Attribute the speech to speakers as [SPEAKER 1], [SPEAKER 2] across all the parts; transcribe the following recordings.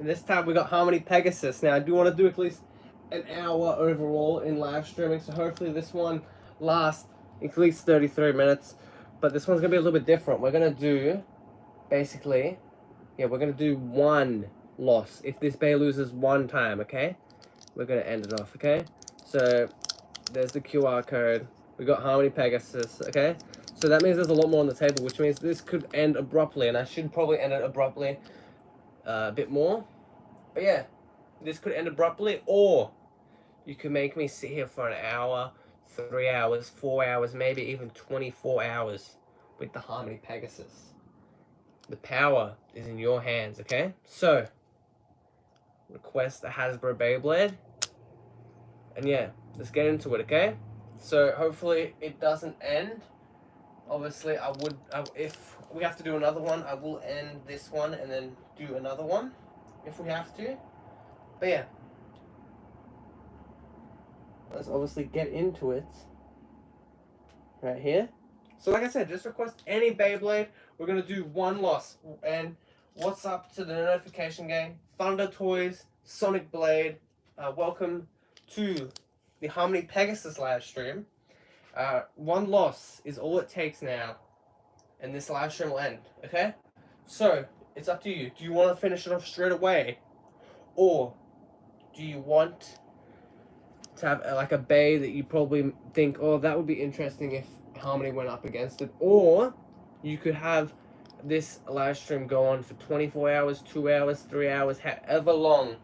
[SPEAKER 1] And this time we got Harmony Pegasus. Now I do want to do at least an hour overall in live streaming, so hopefully this one lasts at least 33 minutes. But this one's gonna be a little bit different. We're gonna do basically, we're gonna do one loss. If this bay loses one time, okay, we're gonna end it off, okay? So there's the QR code. We got Harmony Pegasus, okay? So that means there's a lot more on the table, which means this could end abruptly, and I should probably end it abruptly a bit more. But yeah, this could end abruptly, or you could make me sit here for an hour, 3 hours, 4 hours, maybe even 24 hours with the Harmony Pegasus. The power is in your hands, okay? So, request a Hasbro Beyblade. And yeah, let's get into it, okay? So, hopefully it doesn't end. Obviously, if we have to do another one, I will end this one and then do another one if we have to. But yeah, let's obviously get into it right here. So like I said, just request any Beyblade. We're going to do one loss. And what's up to the notification gang? Thunder Toys, Sonic Blade, welcome to the Harmony Pegasus live stream. One loss is all it takes now, and this live stream will end, okay? So, it's up to you. Do you want to finish it off straight away? Or do you want to have like a bay that you probably think, oh, that would be interesting if Harmony went up against it? Or you could have this live stream go on for 24 hours, 2 hours, 3 hours, however long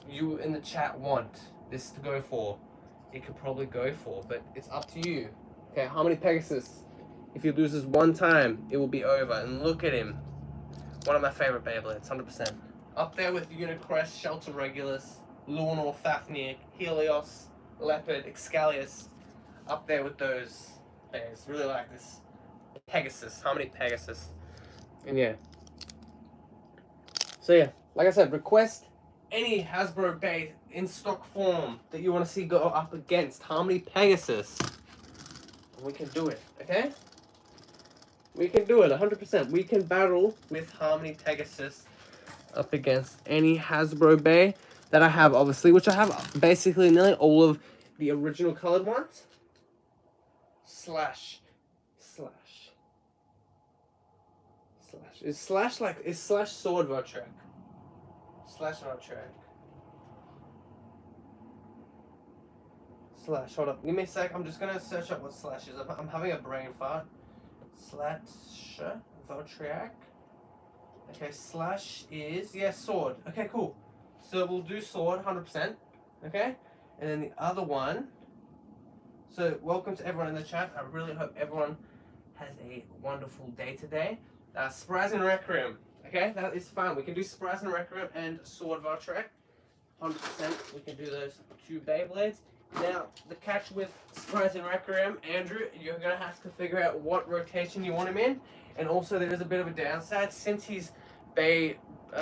[SPEAKER 1] you in the chat want this to go for. It could probably go for, but it's up to you. Okay, Harmony Pegasus, if he loses one time, it will be over. And look at him. One of my favorite Beyblades, 100%. Up there with Unicrest, Shelter Regulus, Lunar, Fafnir, Helios, Leopard, Excalius. Up there with those bays. Really like this. Pegasus, Harmony Pegasus. And yeah. So yeah, like I said, request any Hasbro Bay in stock form that you want to see go up against Harmony Pegasus. And we can do it, okay? We can do it, 100%. We can battle with Harmony Pegasus up against any Hasbro Bay that I have, obviously, which I have basically nearly all of the original colored ones. Slash. Is Slash Sword Votrack? Slash Votrack. Slash, hold up, give me a sec, I'm just gonna search up what Slash is. I'm having a brain fart. Slash Votrack. Okay, Slash is, yeah, Sword. Okay, cool. So we'll do Sword, 100%. Okay? And then the other one. So, welcome to everyone in the chat. I really hope everyone has a wonderful day today. Spraz and Requiem. Okay, that is fine. We can do Spraz and Requiem and Sword Votrack. 100%. We can do those two Beyblades. Now, the catch with Spraz and Requiem, Andrew, you're going to have to figure out what rotation you want him in. And also, there is a bit of a downside. Since his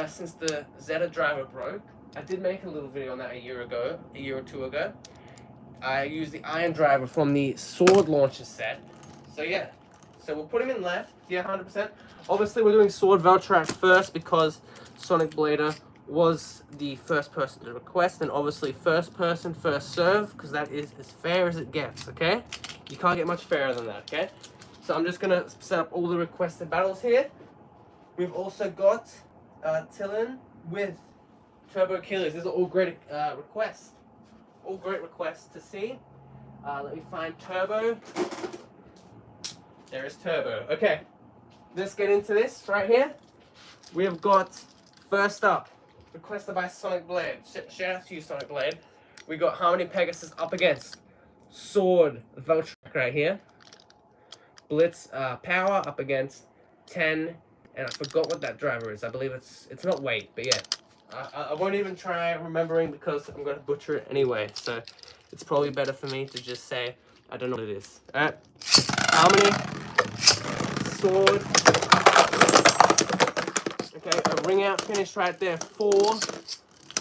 [SPEAKER 1] since the Zeta driver broke, I did make a little video on that a year or two ago. I used the iron driver from the sword launcher set. So yeah, so we'll put him in left, yeah, 100%. Obviously we're doing Sword Votrack first because Sonic Blader was the first person to request, and obviously first person, first serve, because that is as fair as it gets, okay? You can't get much fairer than that, okay? So I'm just gonna set up all the requested battles here. We've also got Tillin with Turbo Achilles. These are all great requests. All great requests to see. Let me find Turbo. There is Turbo. Okay, let's get into this right here. We have got, first up, requested by Sonic Blade. Shout out to you, Sonic Blade. We got Harmony Pegasus up against Sword Votrack right here. Blitz Power up against 10, and I forgot what that driver is. I believe it's not weight, but yeah. I won't even try remembering because I'm going to butcher it anyway. So it's probably better for me to just say I don't know what it is. Alright. Harmony. Sword. Okay, a ring out finish right there for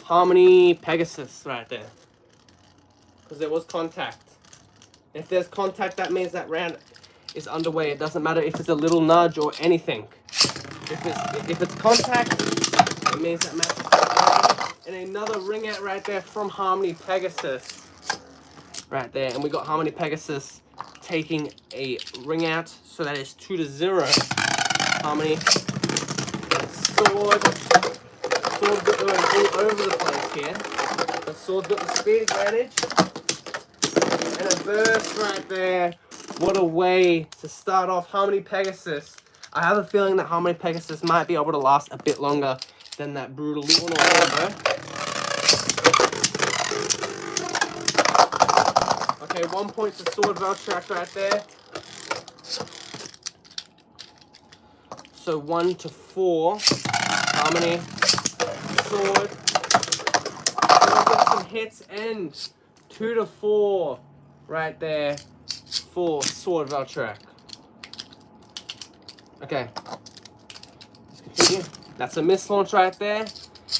[SPEAKER 1] Harmony Pegasus right there. Because there was contact. If there's contact, that means that round is underway. It doesn't matter if it's a little nudge or anything. If it's contact, it means that match is And another ring out right there from Harmony Pegasus. Right there. And we got Harmony Pegasus taking a ring out. So that is 2-0. Harmony. Sword. Sword going all over the place here. The Sword's got the speed advantage. And a burst right there. What a way to start off Harmony Pegasus. I have a feeling that Harmony Pegasus might be able to last a bit longer than that Brutal Little combo. Okay, 1 point to Sword Veltrak right there. So 1-4. Harmony. Sword. Get some hits and 2-4 right there for Sword Veltrak. Okay. Let's continue. That's a miss launch right there.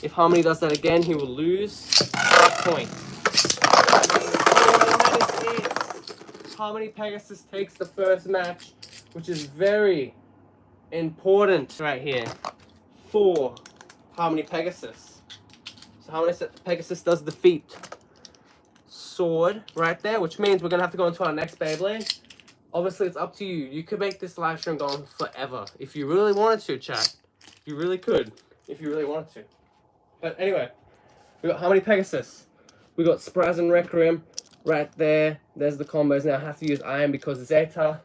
[SPEAKER 1] If Harmony does that again, he will lose a point. And that is it. Harmony Pegasus takes the first match, which is very important right here for Harmony Pegasus. So Harmony Pegasus does defeat Sword right there, which means we're going to have to go into our next Beyblade. Obviously, it's up to you. You could make this live stream go on forever. If you really wanted to, chat. You really could. If you really wanted to. But anyway, we got Harmony Pegasus. We got Spraz and Requiem right there. There's the combos. Now I have to use Iron because Zeta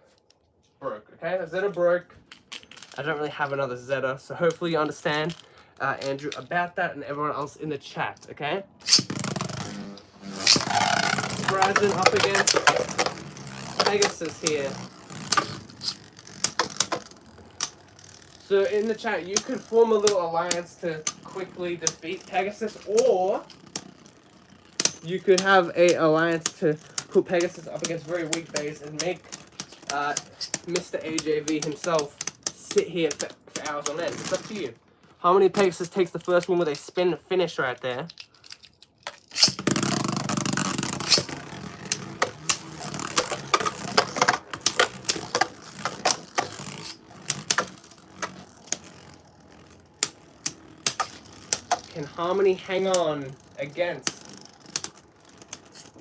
[SPEAKER 1] broke. Okay, Zeta broke. I don't really have another Zeta, so hopefully you understand, Andrew, about that and everyone else in the chat, okay? Spraz up against Pegasus here. So in the chat, you could form a little alliance to quickly defeat Pegasus, or you could have a alliance to put Pegasus up against very weak base and make Mr. AJV himself sit here for hours on end. It's up to you. Harmony Pegasus takes the first one with a spin finish right there. Can Harmony hang on against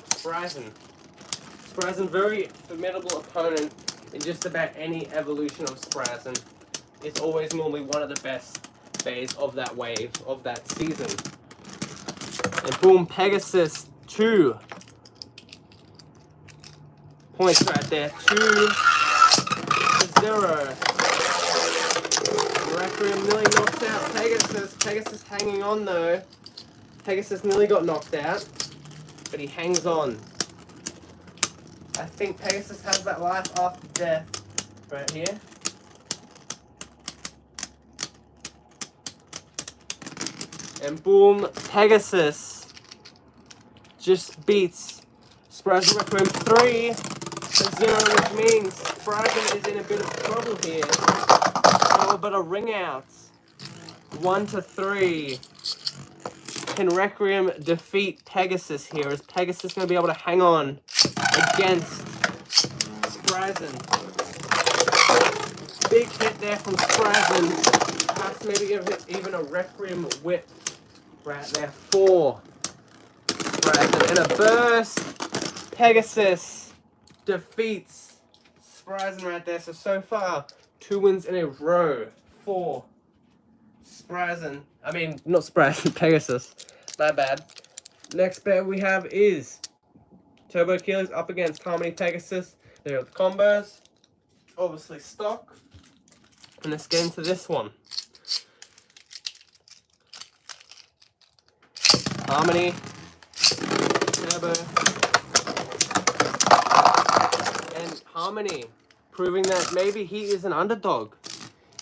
[SPEAKER 1] Sprazen? Sprazen, very formidable opponent in just about any evolution of Sprazen. It's always normally one of the best bays of that wave, of that season. And boom, Pegasus, 2 points right there. 2-0. Requiem nearly knocks out Pegasus. Pegasus hanging on though. Pegasus nearly got knocked out, but he hangs on. I think Pegasus has that life after death right here. And boom, Pegasus just beats Spraz Requiem 3-0, which means Sprazen is in a bit of trouble here. Oh, but a ring out. 1-3. Can Requiem defeat Pegasus here? Is Pegasus going to be able to hang on against Sprazen? Big hit there from Sprazen. Perhaps maybe give it even a Requiem whip right there for Sprazen. And a burst. Pegasus defeats Sprazen right there. So far, 2 wins in a row for Sprazen. I mean, not Sprazen, Pegasus. My bad. Next bet we have is Turbo Achilles up against Harmony Pegasus. There are the combos. Obviously stock. And let's get into this one. Harmony. Turbo. And Harmony. Proving that maybe he is an underdog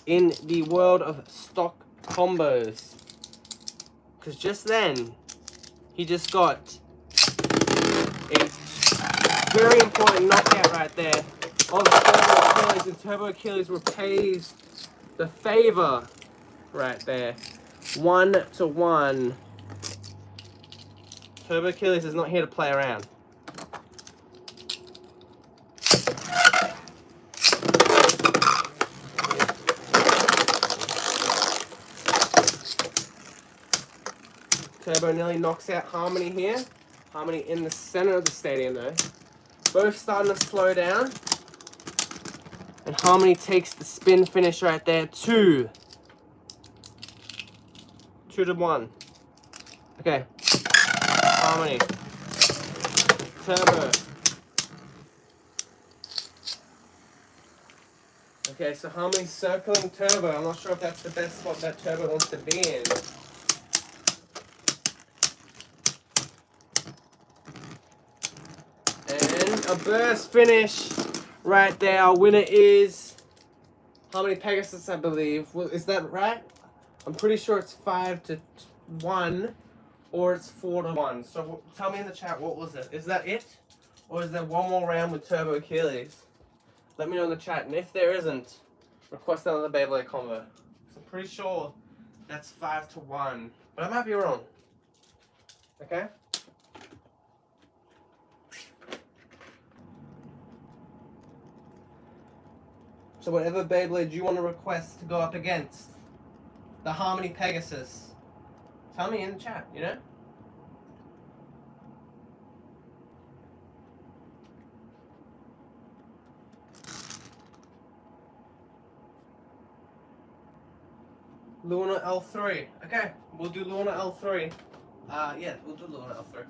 [SPEAKER 1] in the world of stock combos. Because just then, he just got a very important knockout right there of Turbo Achilles. And Turbo Achilles repays the favor right there. 1-1. Turbo Achilles is not here to play around. Turbo nearly knocks out Harmony here. Harmony in the center of the stadium though. Both starting to slow down. And Harmony takes the spin finish right there. 2 to 1. Okay. Harmony. Turbo. Okay, so Harmony's circling Turbo. I'm not sure if that's the best spot that Turbo wants to be in. And a burst finish right there. Our winner is Harmony Pegasus, I believe. Well, is that right? I'm pretty sure it's 5 to 1 or it's 4 to 1. So tell me in the chat, what was it? Is that it? Or is there one more round with Turbo Achilles? Let me know in the chat. And if there isn't, request another Beyblade combo. I'm pretty sure that's 5 to 1. But I might be wrong. Okay? So whatever Beyblade you want to request to go up against the Harmony Pegasus, tell me in the chat, you know? Luna L3. Okay, we'll do Luna L3. Yeah, we'll do Luna L3.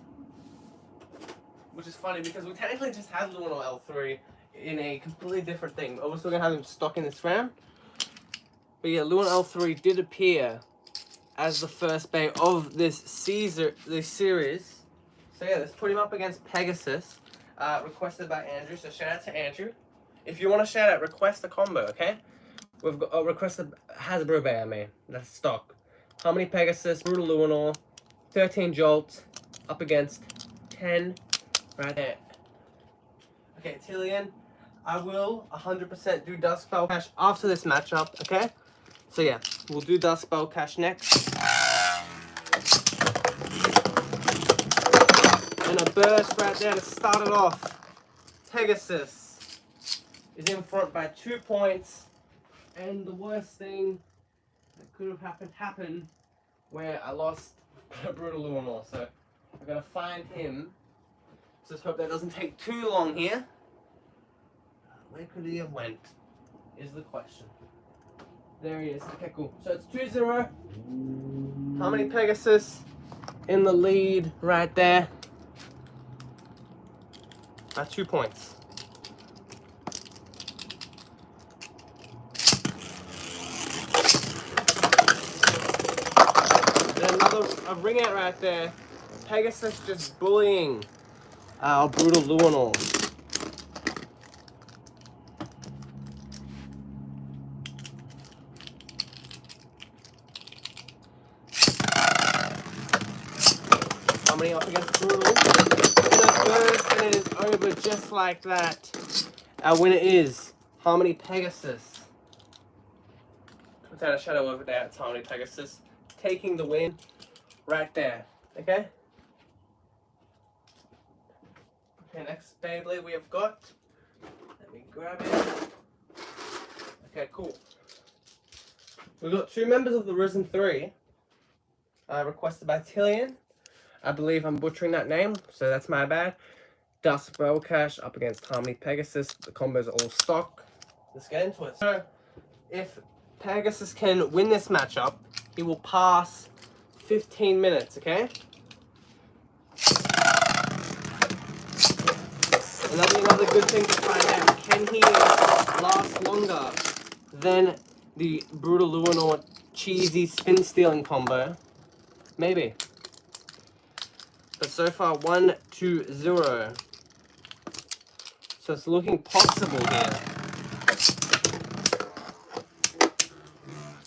[SPEAKER 1] Which is funny because we technically just have Luna L3 in a completely different thing. We're still gonna have him stock in this round. But yeah, Luna L3 did appear as the first bay of this series. So yeah, let's put him up against Pegasus. Requested by Andrew, so shout out to Andrew. If you want to shout out, request a combo, okay? We've got requested Hasbro Bay, I mean. That's stock. Harmony Pegasus, Brutal Luminor, 13 Jolt, up against 10 right there. Okay, Tillian, I will 100% do Dust Spell Cash after this matchup, okay? So yeah, we'll do Dust Spell Cash next. And a burst right there to start it off. Pegasus is in front by 2 points. And the worst thing that could have happened where I lost Brutal Luminor. So I'm gonna find him. Just hope that doesn't take too long here. Where could he have went? Is the question. There he is. Okay, cool. So it's 2-0. Harmony Pegasus in the lead right there. 2 points. A ring out right there. Pegasus just bullying our Brutal Luminor. Harmony up against Brutal. And a burst, and it is over just like that. Our winner is Harmony Pegasus. Without a shadow of a doubt, it's Harmony Pegasus taking the win. Right there, okay? Okay, next Beyblade we have got. Let me grab it. Okay, cool. We've got 2 members of the Risen 3. Requested by Tillian. I believe I'm butchering that name, so that's my bad. Dust Spell Cash up against Harmony Pegasus. The combos are all stock. Let's get into it. So, if Pegasus can win this matchup, he will pass 15 minutes, okay? And that'll be another good thing to find out. Can he last longer than the Brutal Luminor cheesy spin stealing combo? Maybe. But so far 1-0. So it's looking possible here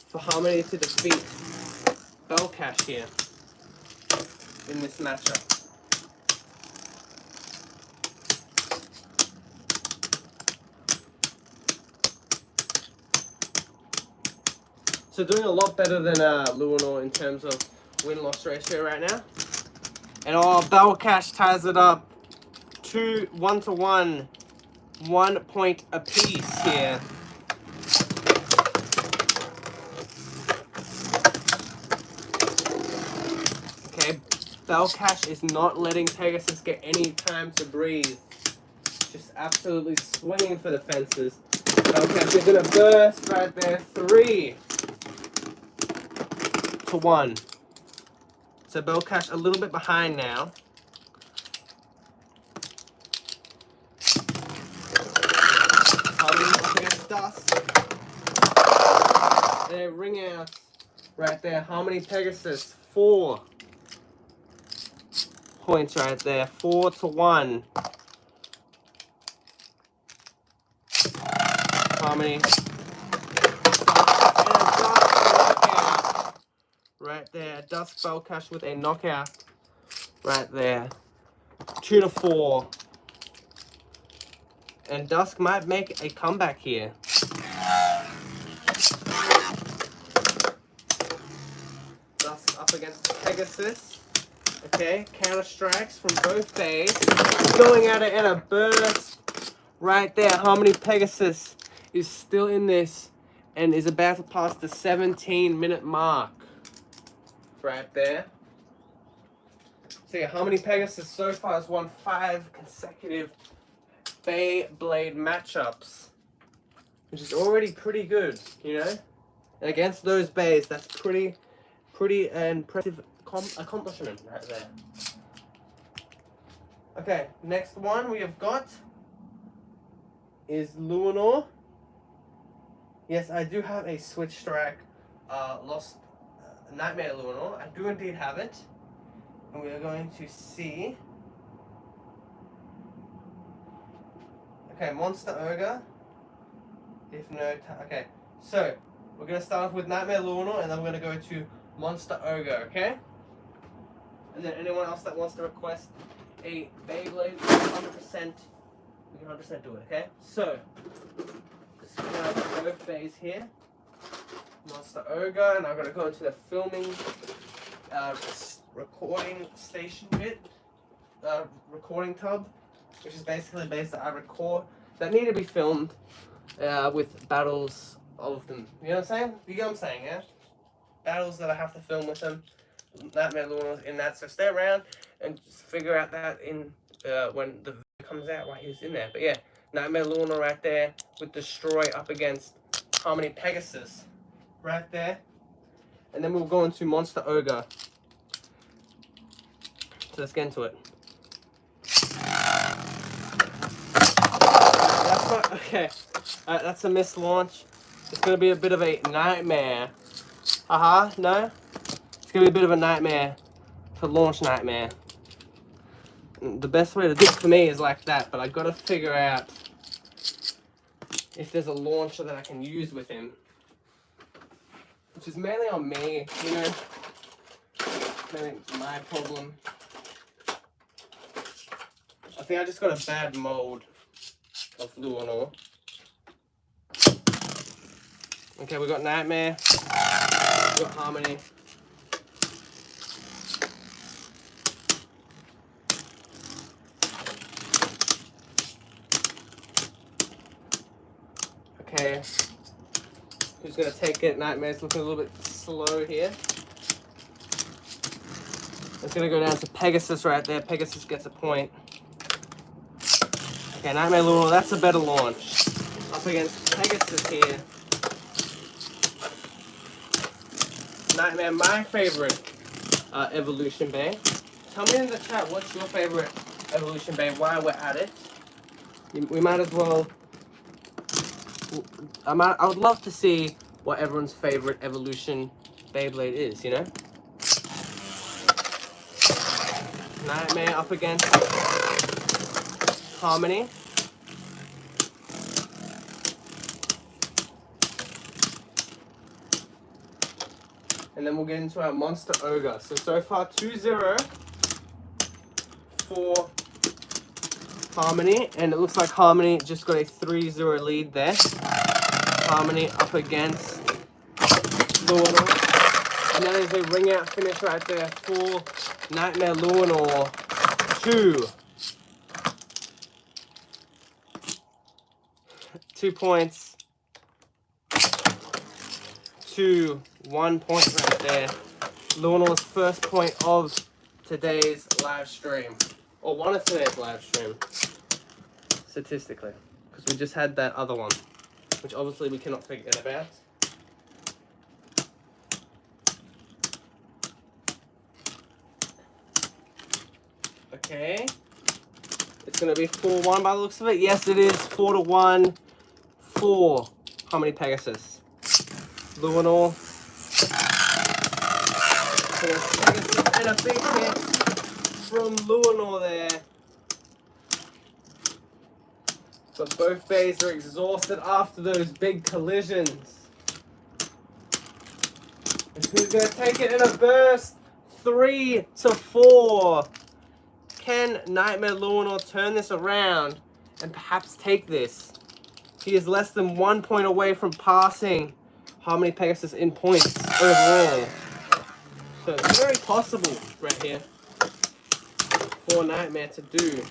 [SPEAKER 1] for Harmony to defeat Bell Cash here in this matchup. So doing a lot better than Luminor in terms of win-loss ratio right now. And Bell Cash ties it up 1-1, 1 point apiece here. Okay, Belcash is not letting Pegasus get any time to breathe. Just absolutely swinging for the fences. Belcash is gonna burst right there. 3-1. So Belcash a little bit behind now. Harmony up against Dusk. There, ring out right there. Harmony Pegasus, 4 points right there. 4-1. Harmony. And a Dusk knockout right there. Dusk Belcash with a knockout right there. 2-4. And Dusk might make a comeback here. Dusk up against Pegasus. Okay, counter strikes from both bays. Going at it in a burst right there. Harmony Pegasus is still in this and is about to pass the 17-minute mark. Right there. So yeah, Harmony Pegasus so far has won 5 consecutive Beyblade matchups, which is already pretty good, you know? And against those bays, that's pretty impressive accomplishment right there. Okay, next one we have got is Luinor. Yes, I do have a Switch Strike Lost Nightmare Luinor. I do indeed have it. And we are going to see. Okay, Monster Ogre. If no, okay. So we're gonna start off with Nightmare Luinor, and then we're gonna go to Monster Ogre. Okay. And then anyone else that wants to request a Beyblade, 100%, we can 100% do it. Okay. So just grab both bays here. Monster Ogre, and I'm gonna go into the filming, recording station bit, recording tub, which is basically bays that I record that need to be filmed with battles of them. You know what I'm saying? You get what I'm saying, yeah? Battles that I have to film with them. Nightmare Luinor's in that, so stay around and just figure out that in when the video comes out while he's in there. But yeah, Nightmare Luinor right there with Destroy up against Harmony Pegasus right there. And then we'll go into Monster Ogre. So let's get into it. That's not, okay. That's a missed launch. It's going to be a bit of a nightmare. No? It's going to be a bit of a nightmare to launch Nightmare. The best way to do it for me is like that, but I've got to figure out if there's a launcher that I can use with him. Which is mainly on me, you know? Mainly my problem. I think I just got a bad mold of Luinor. Okay, we got Nightmare. We got Harmony. Okay. Who's gonna take it? Nightmare's looking a little bit slow here. It's gonna go down to Pegasus right there. Pegasus gets a point. Okay, Nightmare Luinor, that's a better launch. Up against Pegasus here. Nightmare, my favorite Evolution Bay. Tell me in the chat what's your favorite Evolution Bay while we're at it. We might as well. I would love to see what everyone's favorite Evolution Beyblade is, you know? Nightmare up against Harmony. And then we'll get into our Monster Ogre. So far 2-0 for Harmony. And it looks like Harmony just got a 3-0 lead there. Harmony up against Luinor. And that is a ring out finish right there for Nightmare Luinor. 2 points. 1 point right there. Luanor's first point of today's live stream. Or one of today's live stream. Statistically. Because we just had that other one. Which obviously we cannot forget about. Okay. It's going to be 4-1 by the looks of it. Yes, it is. 4-1 for Harmony Pegasus. Luanor. Pegasus and a big hit from Luanor there. But both bays are exhausted after those big collisions. And who's going to take it in a burst? 3-4. Can Nightmare Luanor turn this around and perhaps take this? He is less than 1 point away from passing Harmony Pegasus in points overall. So it's very possible right here for Nightmare to do.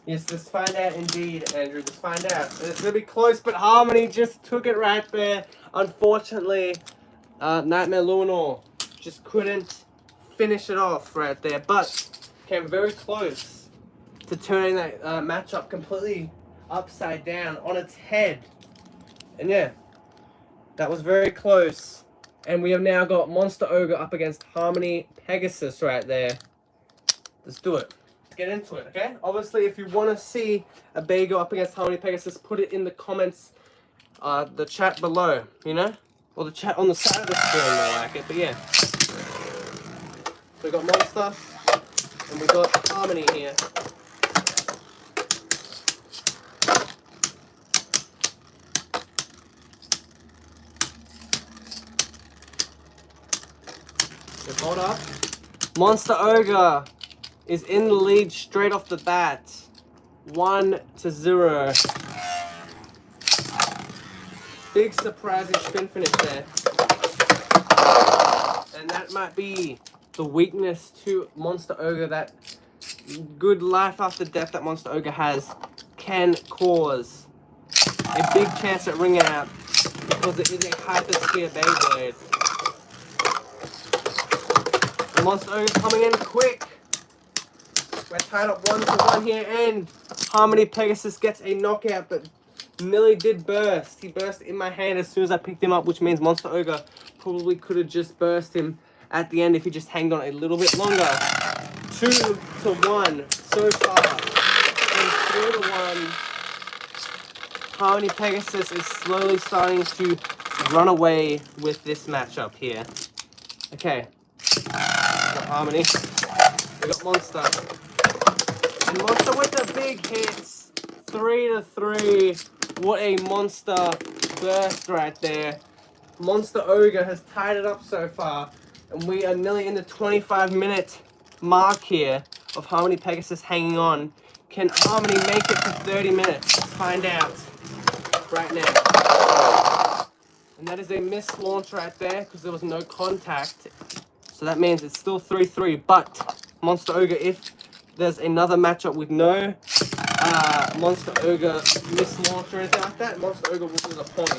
[SPEAKER 1] Yes, let's find out indeed, Andrew. Let's find out. It's going to be close, but Harmony just took it right there. Unfortunately, Nightmare Luanor just couldn't finish it off right there, but came very close to turning that matchup completely upside down on its head. And yeah, that was very close. And we have now got Monster Ogre up against Harmony Pegasus right there. Let's do it. Get into it, okay? Obviously, if you want to see a bay go up against Harmony Pegasus, put it in the comments, the chat below, you know? Or the chat on the side of the screen, I like it, but yeah. So we got Monster, and we got Harmony here. So hold up. Monster Ogre is in the lead straight off the bat. 1-0. Big surprising spin finish there. And that might be the weakness to Monster Ogre. That good life after death that Monster Ogre has can cause a big chance at ring out because it is a Hypersphere Beyblade. The Monster Ogre coming in quick. We're tied up 1-1 here, and Harmony Pegasus gets a knockout, but nearly did burst. He burst in my hand as soon as I picked him up, which means Monster Ogre probably could have just burst him at the end if he just hanged on a little bit longer. 2-1 so far, and 3-1. Harmony Pegasus is slowly starting to run away with this matchup here. Okay, we got Harmony, we got Monster. And Monster with the big hits. 3-3. What a monster burst right there. Monster Ogre has tied it up so far. And we are nearly in the 25-minute mark here of Harmony Pegasus hanging on. Can Harmony make it to 30 minutes? Let's find out right now. And that is a missed launch right there because there was no contact. So that means it's still 3-3. But Monster Ogre, if there's another matchup with no Monster Ogre mislaunch or anything like that, Monster Ogre will lose a point.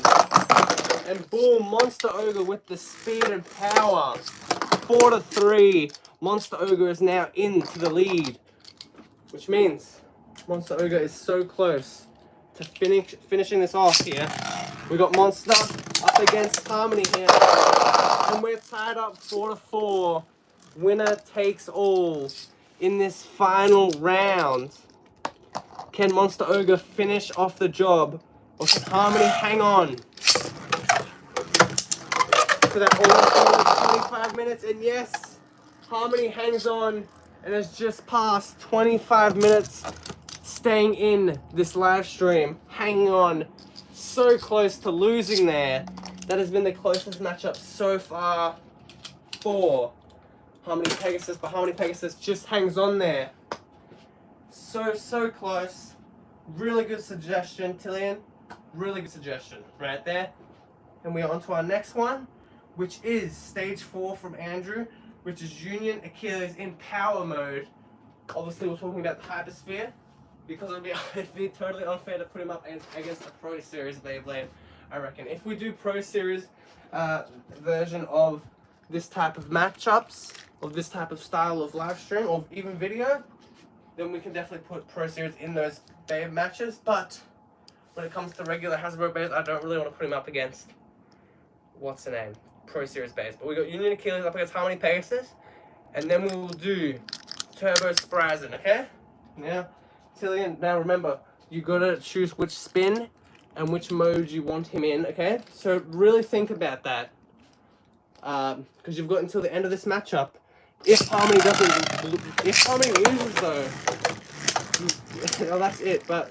[SPEAKER 1] And boom, Monster Ogre with the speed and power. 4-3. Monster Ogre is now into the lead. Which means Monster Ogre is so close to finishing this off here. We got Monster up against Harmony here. And we're tied up 4-4. Winner takes all. In this final round, can Monster Ogre finish off the job, or can Harmony hang on for that almost 25 minutes? And yes, Harmony hangs on and has just passed 25 minutes staying in this live stream, hanging on, so close to losing there. That has been the closest matchup so far for Harmony Pegasus, but Harmony Pegasus just hangs on there. So close. Really good suggestion, Tillian. Really good suggestion right there. And we are on to our next one, which is stage 4 from Andrew, which is Union Achilles in power mode Obviously, we're talking about the Hypersphere, because it'd be totally unfair to put him up against a Pro Series Beyblade, I reckon. If we do Pro Series version of this type of matchups, of this type of style of live stream, or even video, then we can definitely put Pro Series in those Babe matches. But when it comes to regular Hasbro Babes, I don't really want to put him up against, what's the name? Pro Series Babes. But we got Union Achilles up against Harmony Pegasus, and then we will do Turbo Sprazen, okay? Now, Tillian, now remember, you gotta choose which spin and which mode you want him in, okay? So really think about that, because you've got until the end of this matchup. If Harmony loses though, well, that's it. But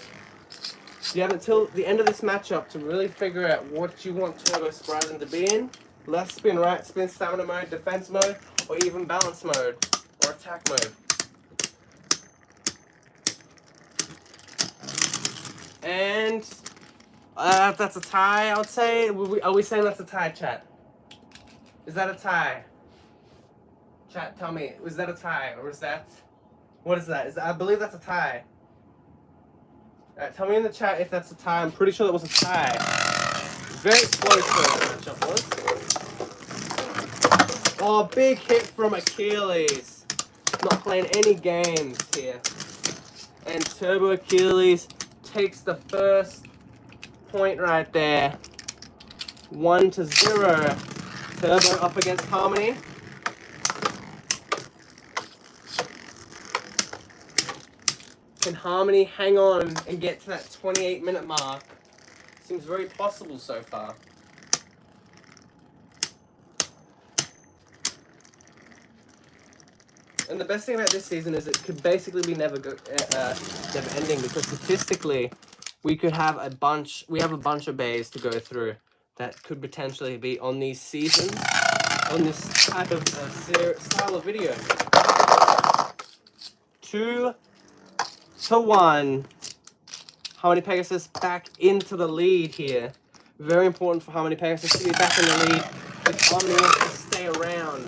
[SPEAKER 1] you have until the end of this matchup to really figure out what you want Turbo Sprazen to be in. Left spin, right spin, stamina mode, defense mode, or even balance mode, or attack mode. And that's a tie, I would say. Are we saying that's a tie, chat? Is that a tie? Chat, tell me, was that a tie, or is that... What is that? I believe that's a tie. Alright, tell me in the chat if that's a tie. I'm pretty sure that was a tie. Very close to that matchup was. Oh, big hit from Achilles. Not playing any games here. And Turbo Achilles takes the first point right there. 1-0. Turbo up against Harmony. Can Harmony hang on and get to that 28-minute mark? Seems very possible so far. And the best thing about this season is it could basically be never ending, because statistically we could have a bunch of bays to go through that could potentially be on these seasons, on this type of style of video. 2-1. Harmony Pegasus back into the lead here. Very important for Harmony Pegasus to be back in the lead if Harmony wants to stay around.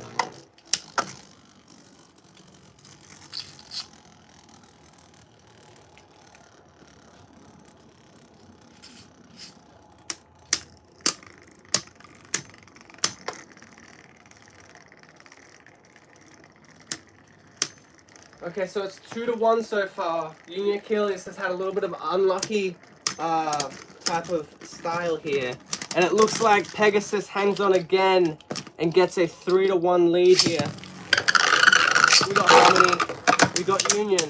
[SPEAKER 1] Okay, so it's 2-1 so far. Union Achilles has had a little bit of unlucky type of style here. And it looks like Pegasus hangs on again and gets a 3-1 lead here. We got Harmony, we got Union.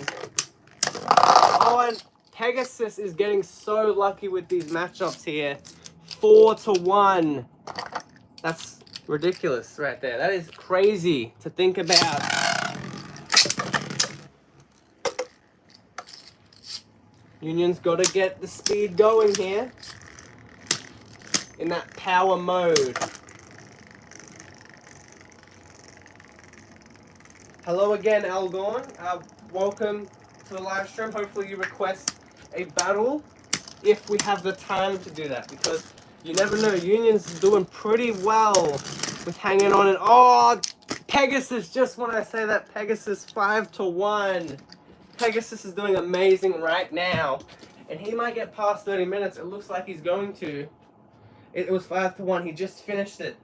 [SPEAKER 1] Oh, and Pegasus is getting so lucky with these matchups here. 4-1. That's ridiculous right there. That is crazy to think about. Union's got to get the speed going here in that power mode. Hello again, Algorn. Welcome to the live stream. Hopefully you request a battle if we have the time to do that, because you never know. Union's doing pretty well with hanging on. And oh, Pegasus! Just when I say that, Pegasus 5-1. Pegasus is doing amazing right now, and he might get past 30 minutes. It looks like he's going to. It was 5-1. He just finished it.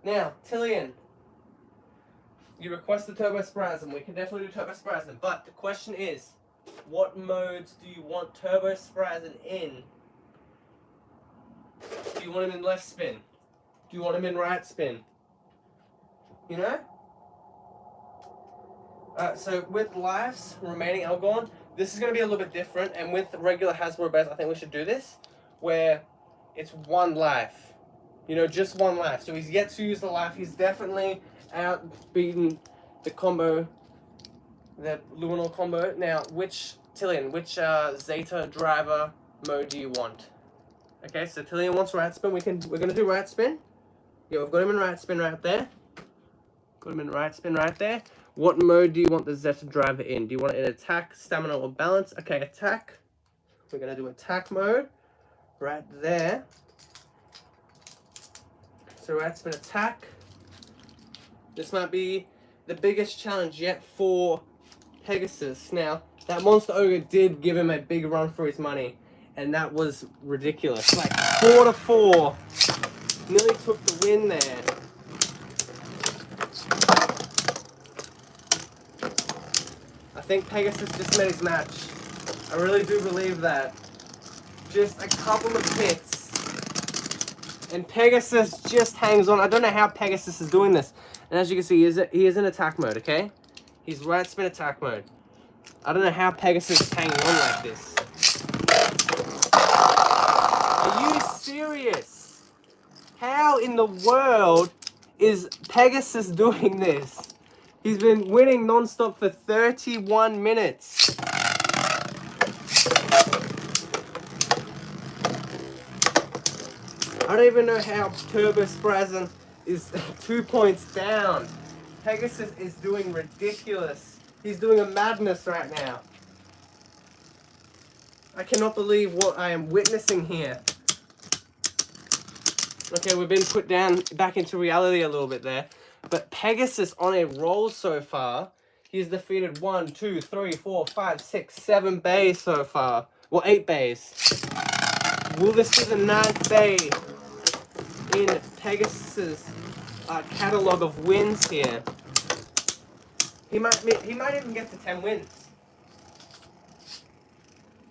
[SPEAKER 1] Now, Tillian, you requested Turbo Sprazen. We can definitely do Turbo Sprazen, but the question is, what modes do you want Turbo Sprazen in? Do you want him in left spin? Do you want him in right spin? You know? So with lives remaining Algorn, this is going to be a little bit different, and with regular Hasbro Bears, I think we should do this, where it's one life. You know, just one life. So he's yet to use the life. He's definitely outbeaten the combo, the Luminol combo. Now, Tillian, which Zeta driver mode do you want? Okay, so Tillian wants right spin. We're gonna do right spin. Yeah, we've got him in right spin right there. Got him in right spin right there. What mode do you want the Zeta driver in? Do you want it in attack, stamina, or balance? Okay, attack. We're gonna do attack mode right there. So right spin attack. This might be the biggest challenge yet for Pegasus. Now, that Monster Ogre did give him a big run for his money, and that was ridiculous. Like 4-4, nearly took the win there. I think Pegasus just made his match. I really do believe that. Just a couple of hits, and Pegasus just hangs on. I don't know how Pegasus is doing this. And as you can see, he is in attack mode, okay? He's right spin attack mode. I don't know how Pegasus is hanging on like this. Are you serious? How in the world is Pegasus doing this? He's been winning non-stop for 31 minutes. I don't even know how Turbo Sprazin is 2 points down. Pegasus is doing ridiculous. He's doing a madness right now. I cannot believe what I am witnessing here. Okay, we've been put down back into reality a little bit there. But Pegasus on a roll so far. He's defeated 1, 2, 3, 4, 5, 6, 7 bays so far. Well, 8 bays. Will this be the 9th bay in Pegasus' catalog of wins here? He might even get to 10 wins.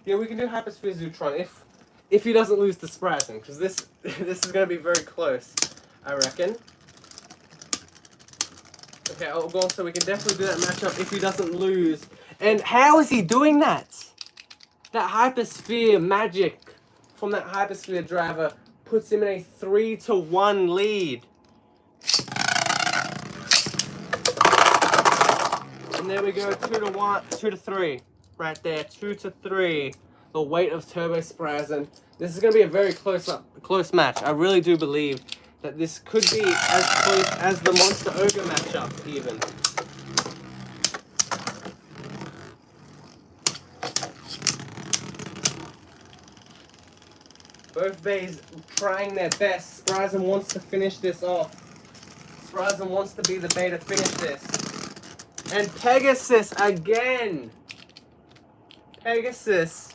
[SPEAKER 1] Yeah, we can do Hypersphere Zootron if he doesn't lose to Sprazin, because this is going to be very close, I reckon. Okay, I'll go on, so we can definitely do that matchup if he doesn't lose. And how is he doing that? That Hypersphere magic from that Hypersphere driver puts him in a 3-1 lead. And there we go, 2-3, right there, 2-3. The weight of Turbo Sprazin. This is going to be a very close match. I really do believe that this could be as close as the Monster Ogre matchup, even. Both bays trying their best. Sprazin wants to finish this off. Sprazin wants to be the bay to finish this. And Pegasus again. Pegasus.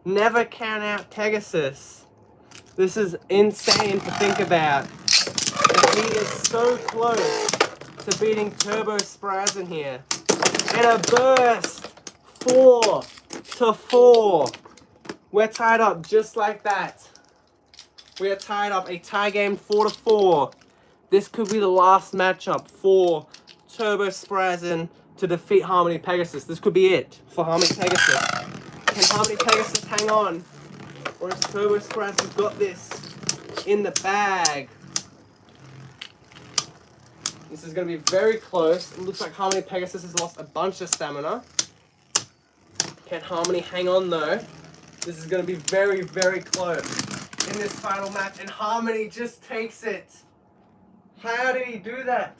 [SPEAKER 1] Never count out Pegasus. This is insane to think about. That he is so close to beating Turbo Sprazin here. In a burst. 4-4. We're tied up just like that. We are tied up, a tie game 4-4. This could be the last matchup for Turbo Sprazin to defeat Harmony Pegasus. This could be it for Harmony Pegasus. Can Harmony Pegasus hang on? Or has Turbo Sprazin got this in the bag? This is going to be very close. It looks like Harmony Pegasus has lost a bunch of stamina. Can Harmony hang on though? This is going to be very, very close in this final match, and Harmony just takes it. How did he do that?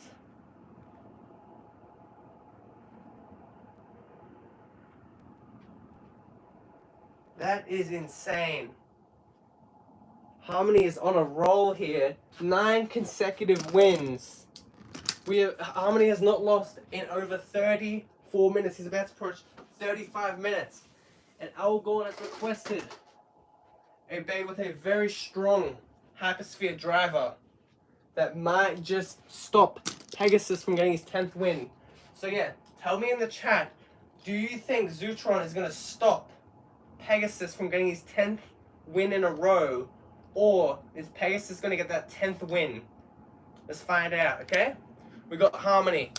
[SPEAKER 1] That is insane. Harmony is on a roll here. 9 consecutive wins. Harmony has not lost in over 34 minutes. He's about to approach 35 minutes. And Algorn has requested a bay with a very strong Hypersphere driver that might just stop Pegasus from getting his 10th win. So yeah, tell me in the chat, do you think Zootron is going to stop Pegasus from getting his 10th win in a row, or is Pegasus going to get that 10th win? Let's find out, okay? We got Harmony.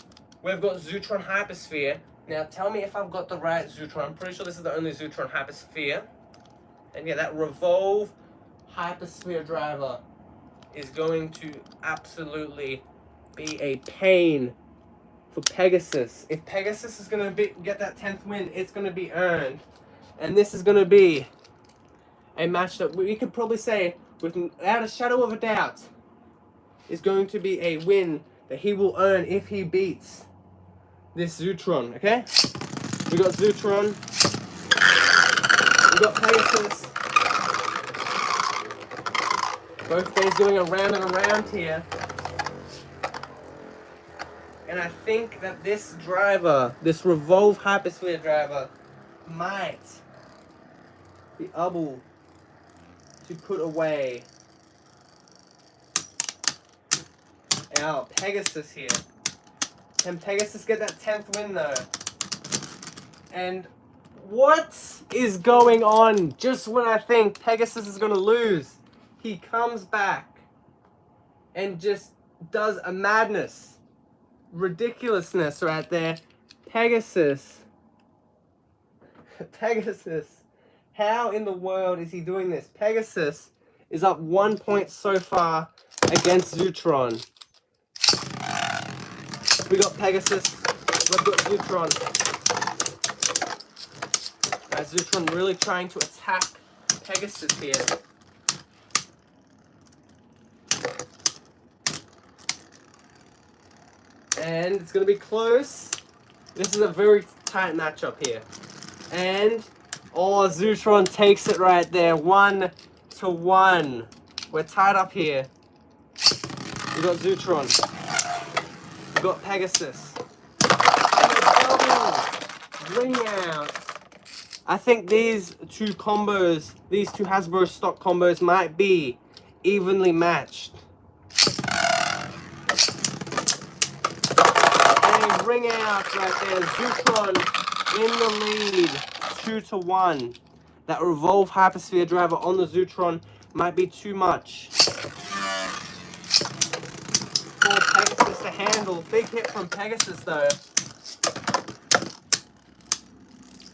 [SPEAKER 1] We've got Zootron Hypersphere. Now tell me if I've got the right Zootron. I'm pretty sure this is the only Zootron Hypersphere. And yeah, that Revolve Hypersphere driver is going to absolutely be a pain for Pegasus. If Pegasus is going to get that 10th win, it's going to be earned. And this is going to be a match that we could probably say, without a shadow of a doubt, is going to be a win that he will earn if he beats this Zootron, okay? We got Zootron. We got Pegasus. Both days going around and around here. And I think that this driver, this revolve hypersphere driver, might be able to put away our Pegasus here. Can Pegasus get that 10th win though? And what is going on? Just when I think Pegasus is going to lose, he comes back and just does a madness. Ridiculousness right there. Pegasus. How in the world is he doing this? Pegasus is up 1 point so far against Zootron. We got Pegasus. We've got Zootron. Zootron really trying to attack Pegasus here. And it's going to be close. This is a very tight matchup here. And, oh, Zootron takes it right there. 1-1. We're tied up here. We got Zootron. We got Pegasus. And a double ring out. I think these two combos, these two Hasbro stock combos might be evenly matched. And a ring out right there. Zootron in the lead, 2-1. That revolve hypersphere driver on the Zootron might be too much for Pegasus to handle. Big hit from Pegasus though.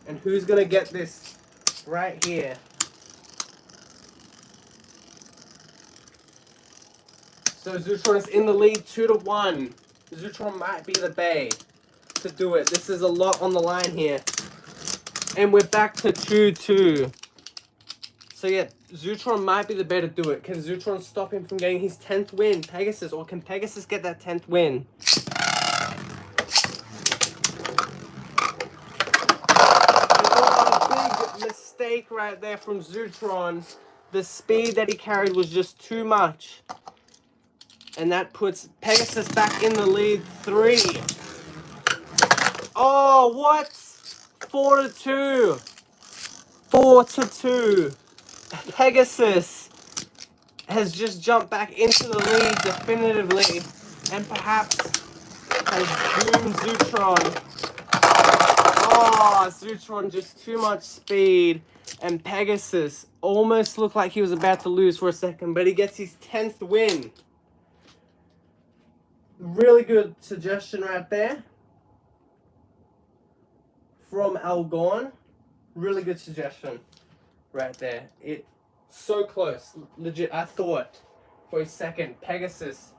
[SPEAKER 1] And who's going to get this right here? So Zootron is in the lead 2-1. Zootron might be the bay to do it. This is a lot on the line here. And we're back to 2-2. So yeah, Zootron might be the bay to do it. Can Zootron stop him from getting his 10th win? Pegasus, or can Pegasus get that 10th win? Mistake right there from Zootron. The speed that he carried was just too much. And that puts Pegasus back in the lead 3. Oh, what? 4-2. 4-2. Pegasus has just jumped back into the lead definitively. And perhaps has doomed Zootron. Oh, Zootron just too much speed, and Pegasus almost looked like he was about to lose for a second, but he gets his 10th win. Really good suggestion right there from Algon. Really good suggestion right there. It so close. Legit, I thought for a second Pegasus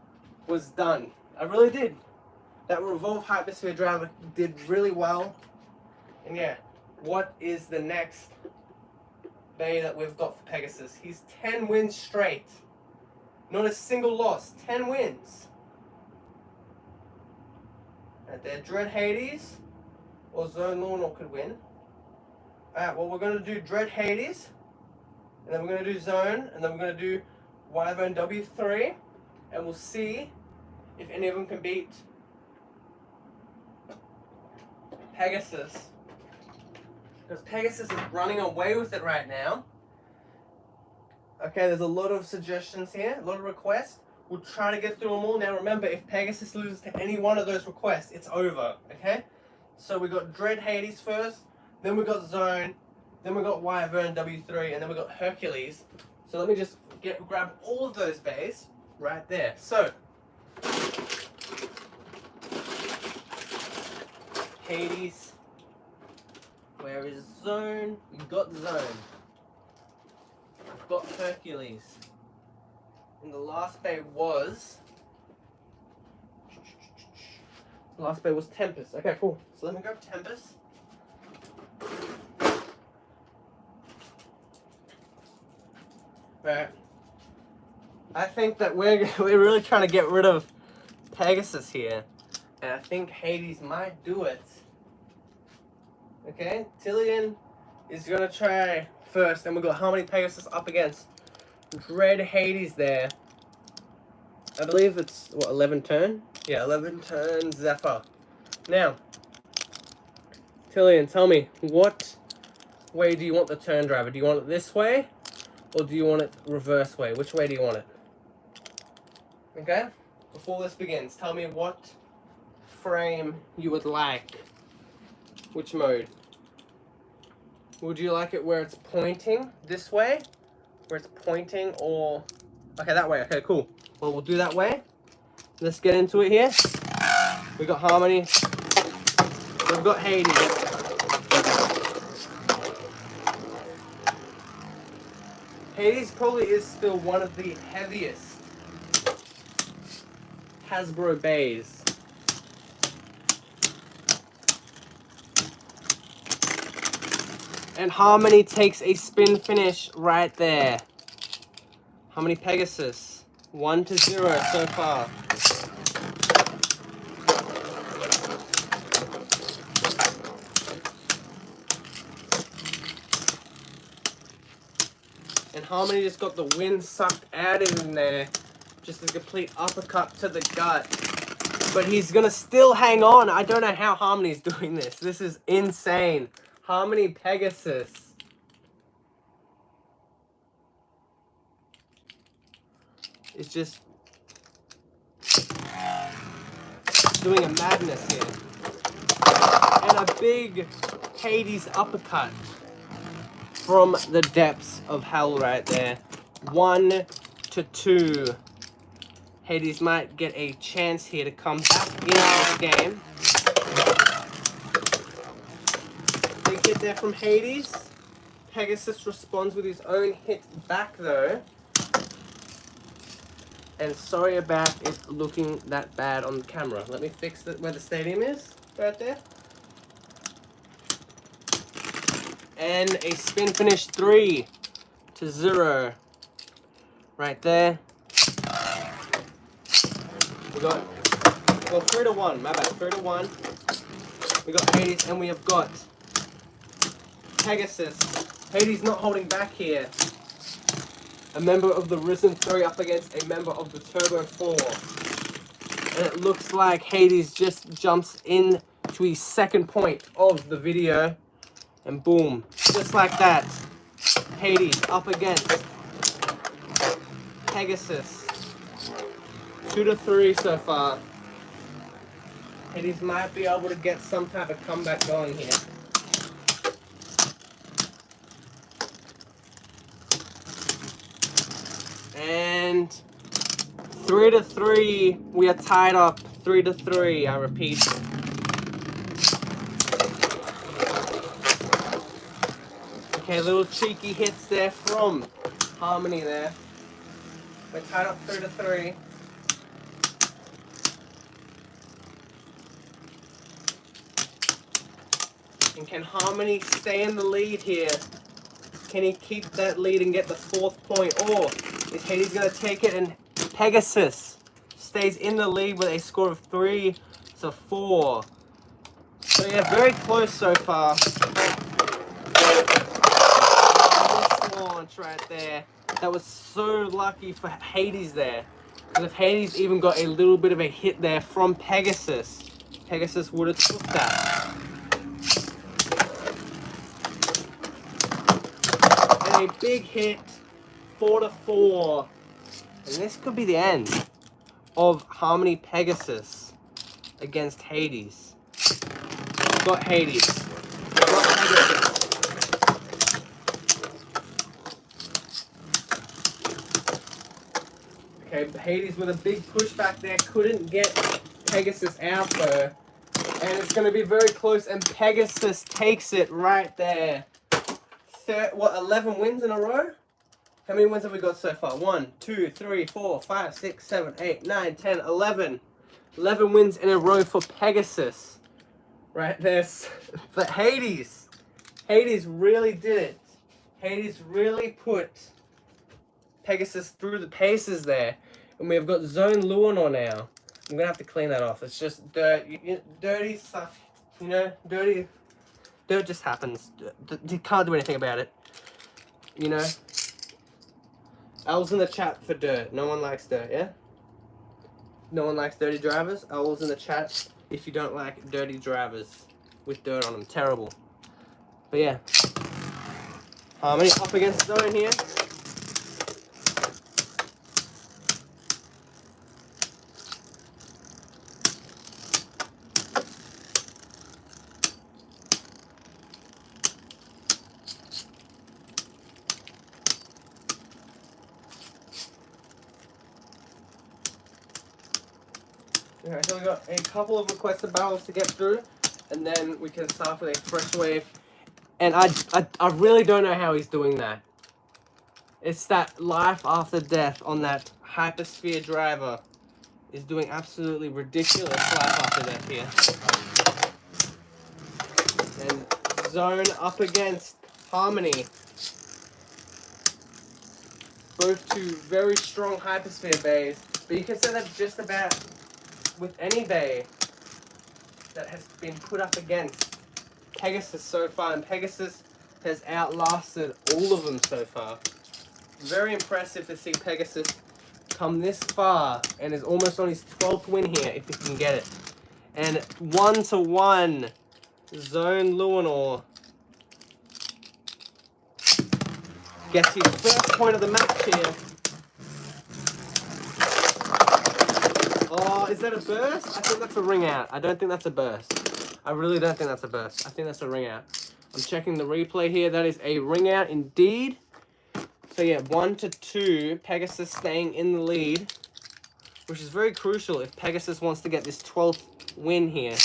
[SPEAKER 1] was done. I really did. That revolve hypersphere driver did really well. And yeah, what is the next bay that we've got for Pegasus? He's 10 wins straight. Not a single loss. 10 wins. Right there. Dread Hades or Zone Lornor could win. Alright, well we're going to do Dread Hades. And then we're going to do Zone. And then we're going to do Wyvern W3. And we'll see if any of them can beat Pegasus. Because Pegasus is running away with it right now. Okay, there's a lot of suggestions here, a lot of requests. We'll try to get through them all. Now remember, if Pegasus loses to any one of those requests, it's over, okay? So we got Dread Hades first, then we got Zone, then we got Wyvern W3, and then we got Hercules. So let me just grab all of those bays right there. So, Hades. Where is Zone? You've got Zone. You've got Hercules. And the last bay was... The last bay was Tempest. Okay, cool. So let me grab Tempest. Right. I think that we're really trying to get rid of Pegasus here. And I think Hades might do it. Okay, Tillian is going to try first. And we've got how many Pegasus up against? Dread Hades there. I believe it's, what, 11 turn? Yeah, 11 turns Zephyr. Now, Tillian, tell me, what way do you want the turn driver? Do you want it this way? Or do you want it reverse way? Which way do you want it? Okay? Before this begins, tell me what frame you would like. Which mode? Would you like it where it's pointing this way? Where it's pointing, or... Okay, that way. Okay, cool. Well, we'll do that way. Let's get into it here. We've got Harmony. We've got Hades. Hades probably is still one of the heaviest Hasbro bays. And Harmony takes a spin finish right there. Harmony Pegasus, 1-0 so far. And Harmony just got the wind sucked out of him there. Just a complete uppercut to the gut. But he's gonna still hang on. I don't know how Harmony's doing this. This is insane. Harmony Pegasus. Is just doing a madness here. And a big Hades uppercut from the depths of hell right there. 1-2. Hades might get a chance here to come back in this game. Big hit there from Hades. Pegasus responds with his own hit back though. And sorry about it looking that bad on the camera. Let me fix where the stadium is. Right there. And a spin finish 3-0. Right there. We got, well, 3-1, my bad, 3-1. We got Hades and we have got Pegasus. Hades not holding back here. A member of the Risen 3 up against a member of the Turbo 4. And it looks like Hades just jumps in to his second point of the video. And boom, just like that, Hades up against Pegasus. 2-3 so far. Hades might be able to get some type of comeback going here. And 3-3, we are tied up. 3-3, I repeat. Okay, little cheeky hits there from Harmony there. We're tied up 3-3. And can Harmony stay in the lead here? Can he keep that lead and get the 4th point? Or is Hades going to take it and Pegasus stays in the lead with a score of 3-4? So yeah, very close so far. Launch right there. That was so lucky for Hades there. Because if Hades even got a little bit of a hit there from Pegasus, Pegasus would have took that. And a big hit, 4-4. And this could be the end of Harmony Pegasus against Hades. Got Hades. Got Pegasus. Okay, Hades with a big pushback there, couldn't get Pegasus out though. And it's going to be very close, and Pegasus takes it right there. 11 wins in a row? How many wins have we got so far? 1, 2, 3, 4, 5, 6, 7, 8, 9, 10, 11. 11 wins in a row for Pegasus. Right there. But Hades. Hades really did it. Hades really put Pegasus through the paces there. And we've got Zone Luinor now. I'm going to have to clean that off. It's just dirt. Dirty stuff. You know, dirty. Dirt just happens. You can't do anything about it. You know? I was in the chat for dirt. No one likes dirt, yeah? No one likes dirty drivers. Owls in the chat if you don't like dirty drivers with dirt on them. Terrible. But yeah. Harmony up against zone here. Okay, so we got a couple of requested battles to get through, and then we can start with a fresh wave. And I really don't know how he's doing that. It's that life after death on that hypersphere driver is doing absolutely ridiculous life after death here. And zone up against harmony. Both two very strong hypersphere bays, but you can say that just about with any bay that has been put up against Pegasus so far, and Pegasus has outlasted all of them so far. Very impressive to see Pegasus come this far and is almost on his 12th win here if he can get it. And 1-1 Zone Luinor gets his first point of the match here. Oh, is that a burst? I think that's a ring out. I don't think that's a burst. I really don't think that's a burst. I think that's a ring out. I'm checking the replay here. That is a ring out indeed. So yeah, 1-2, Pegasus staying in the lead, which is very crucial if Pegasus wants to get this 12th win here.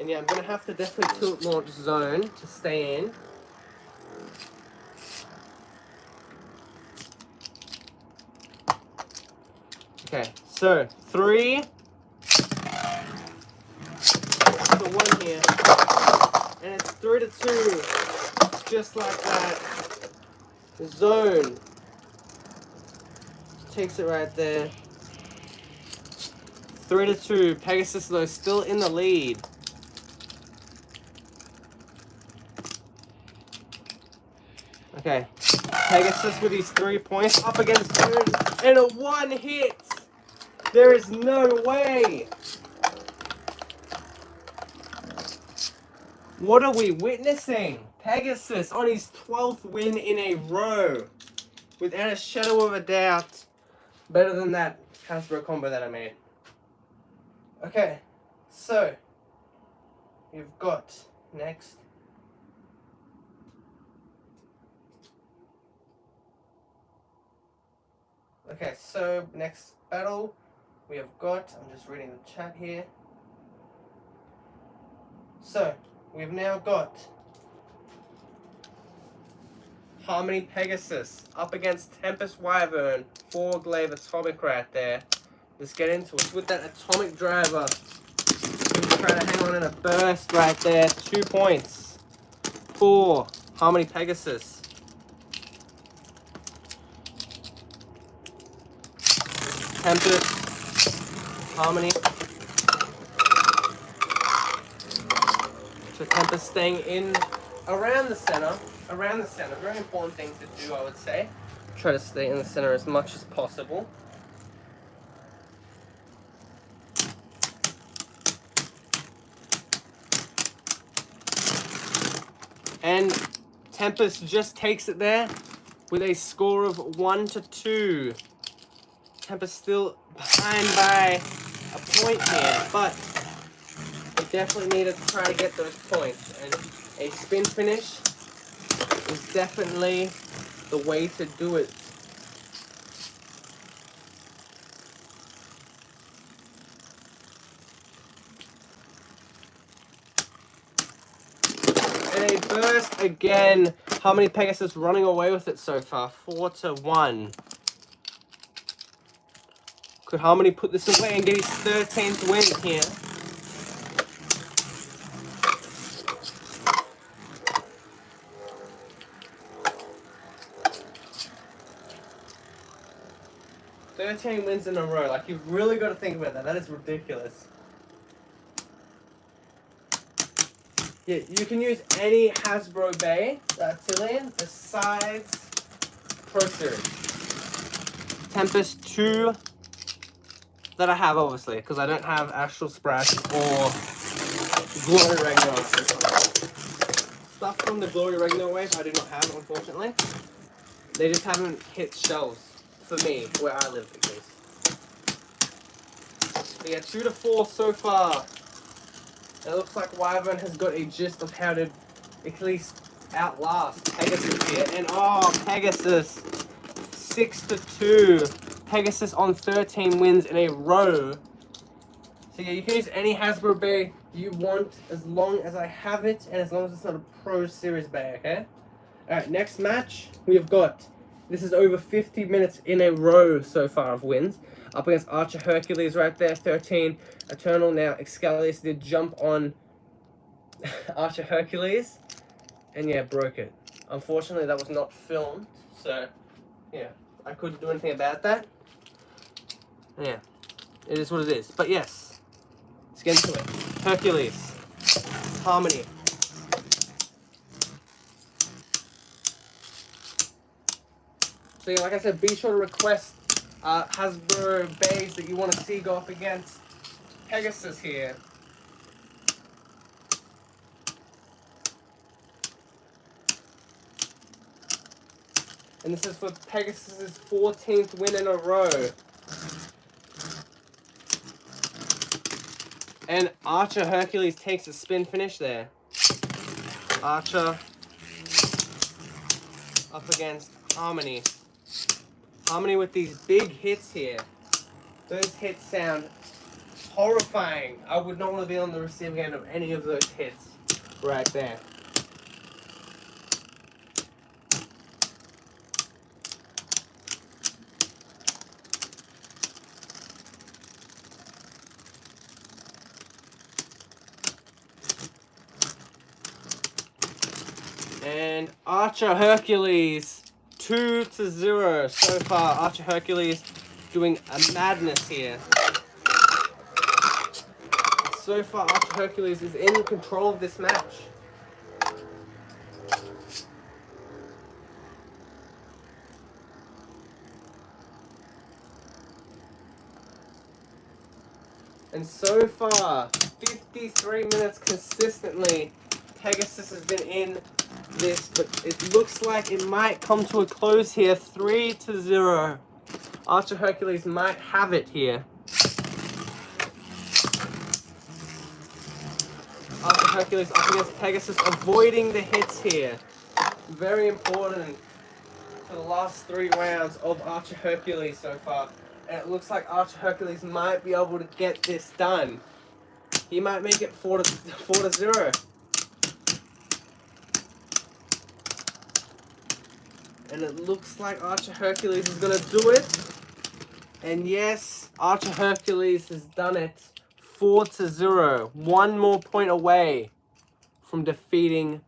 [SPEAKER 1] And yeah, I'm going to have to definitely tilt launch zone to stay in. Okay, so 3 to 1 here. And it's 3-2, just like that. Zone takes it right there. 3-2. Pegasus though still in the lead. Okay, Pegasus with his 3 points up against Zone and a 1 hit. There is no way. What are we witnessing? Pegasus on his 12th win in a row. Without a shadow of a doubt. Better than that Hasbro combo that I made. Okay, so you've got next. Okay, so next battle we have got, I'm just reading the chat here. So, we've now got Harmony Pegasus up against Tempest Wyvern, 4 Glaive Atomic right there. Let's get into it. With that Atomic Driver, trying to hang on in a burst right there. 2 points for Harmony Pegasus. Tempest, Harmony. So Tempest staying in around the center. Very important thing to do, I would say. Try to stay in the center as much as possible. And Tempest just takes it there with a score of 1-2. Tempest still behind by a point here, but we definitely need to try to get those points. And a spin finish is definitely the way to do it. And a burst again. Harmony Pegasus running away with it so far. 4-1. Could Harmony put this away and get his 13th win here? "13 wins in a row." Like, you've really got to think about that. That is ridiculous. Yeah, you can use any Hasbro Bay Tillian besides Pro Series. Tempest 2 that I have, obviously, because I don't have Astral Splash or Glory Ragnarok. Stuff from the Glory Ragnarok wave I do not have, unfortunately. They just haven't hit shelves for me, where I live, at least. But yeah, 2 to 4 so far. It looks like Wyvern has got a gist of how to at least outlast Pegasus here. And oh, Pegasus 6 to 2. Pegasus on 13 wins in a row. So yeah, you can use any Hasbro bay you want as long as I have it and as long as it's not a Pro Series bay, okay? Alright, next match we've got, this is over 50 minutes in a row so far of wins. Up against Archer Hercules right there, 13. Eternal now, Excalius did jump on Archer Hercules and yeah, broke it. Unfortunately, that was not filmed, so yeah, I couldn't do anything about that. Yeah, it is what it is. But yes, let's get into it. Hercules, Harmony. So yeah, like I said, be sure to request Hasbro bays that you want to see go up against Pegasus here. And this is for Pegasus' 14th win in a row. And Archer Hercules takes a spin finish there. Archer up against Harmony. Harmony with these big hits here. Those hits sound horrifying. I would not want to be on the receiving end of any of those hits right there. And Archer Hercules 2 to 0 so far. Archer Hercules doing a madness here. So far, Archer Hercules is in control of this match. And so far, 53 minutes consistently, Pegasus has been in this, but it looks like it might come to a close here. 3 to 0. Archer Hercules might have it here. Archer Hercules up against Pegasus, avoiding the hits here. Very important for the last 3 rounds of Archer Hercules so far. And it looks like Archer Hercules might be able to get this done. He might make it 4 to 0. And it looks like Archer Hercules is going to do it. And yes, Archer Hercules has done it. 4 to 0. 1 more point away from defeating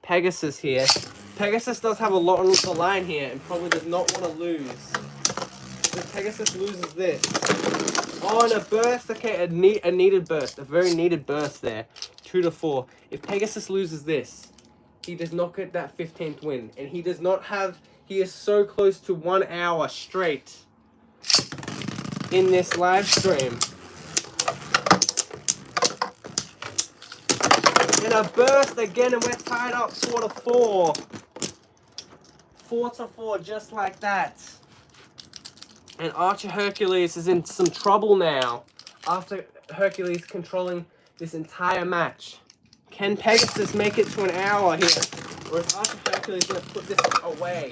[SPEAKER 1] Pegasus here. Pegasus does have a lot on the line here and probably does not want to lose. If Pegasus loses this. Oh, and a burst. Okay, a needed burst. A very needed burst there. 2 to 4. If Pegasus loses this, he does not get that 15th win. And he does not have... He is so close to 1 hour straight in this live stream. And a burst again, and we're tied up 4 to 4. 4 to 4, just like that. And Archer Hercules is in some trouble now after Hercules controlling this entire match. Can Pegasus make it to an hour here? Or is Archer Hercules going to put this away?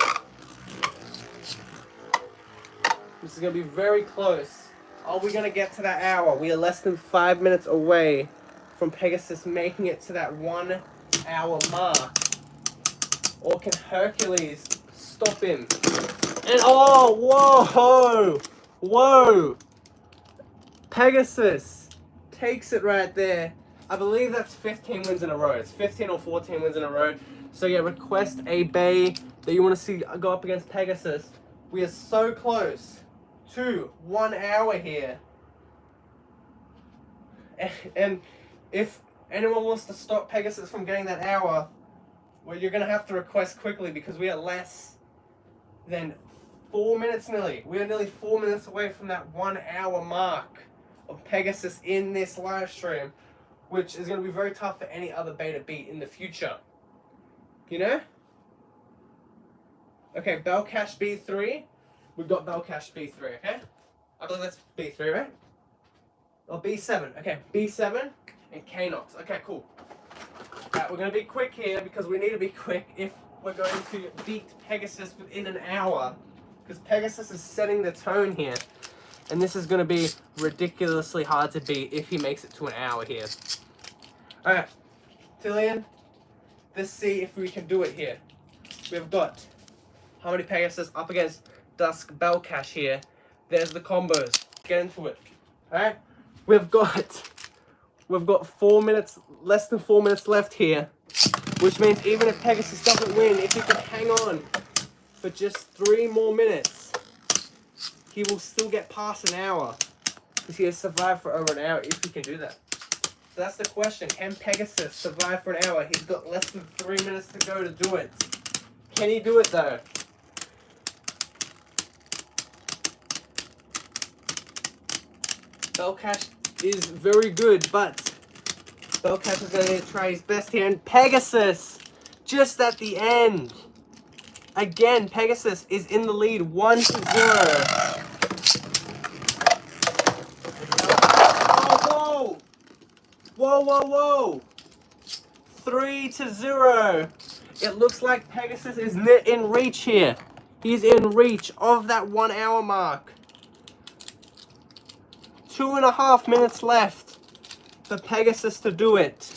[SPEAKER 1] This is going to be very close. Are we going to get to that hour? We are less than 5 minutes away from Pegasus making it to that 1 hour mark. Or can Hercules stop him? And oh, whoa! Whoa! Pegasus takes it right there. I believe that's 15 wins in a row. It's 15 or 14 wins in a row. So yeah, request a bay that you want to see go up against Pegasus. We are so close to 1 hour here. And if anyone wants to stop Pegasus from getting that hour, well, you're going to have to request quickly because we are less then 4 minutes nearly. We are nearly 4 minutes away from that 1 hour mark of Pegasus in this live stream, which is going to be very tough for any other beta beat in the future. You know? Okay, Bell Cache B3. We've got Bell Cache B3, okay? I believe that's B3, right? Or B7. Okay, B7 and K-Nox. Okay, cool. Alright, we're going to be quick here because we need to be quick if we're going to beat Pegasus within an hour. Because Pegasus is setting the tone here. And this is going to be ridiculously hard to beat if he makes it to an hour here. Alright, Tillian, let's see if we can do it here. We've got Harmony Pegasus up against Dusk Bell Cache here. There's the combos. Get into it. Alright? We've got 4 minutes, less than 4 minutes left here. Which means even if Pegasus doesn't win, if he can hang on for just 3 more minutes, he will still get past an hour. Because he has survived for over an hour if he can do that. So that's the question. Can Pegasus survive for an hour? He's got less than 3 minutes to go to do it. Can he do it though? Bell Cache is very good, but Bell Cache is going to try his best here. And Pegasus, just at the end. Again, Pegasus is in the lead 1-0. Whoa, whoa, whoa, whoa. 3-0. It looks like Pegasus is in reach here. He's in reach of that 1 hour mark. 2.5 minutes left for Pegasus to do it.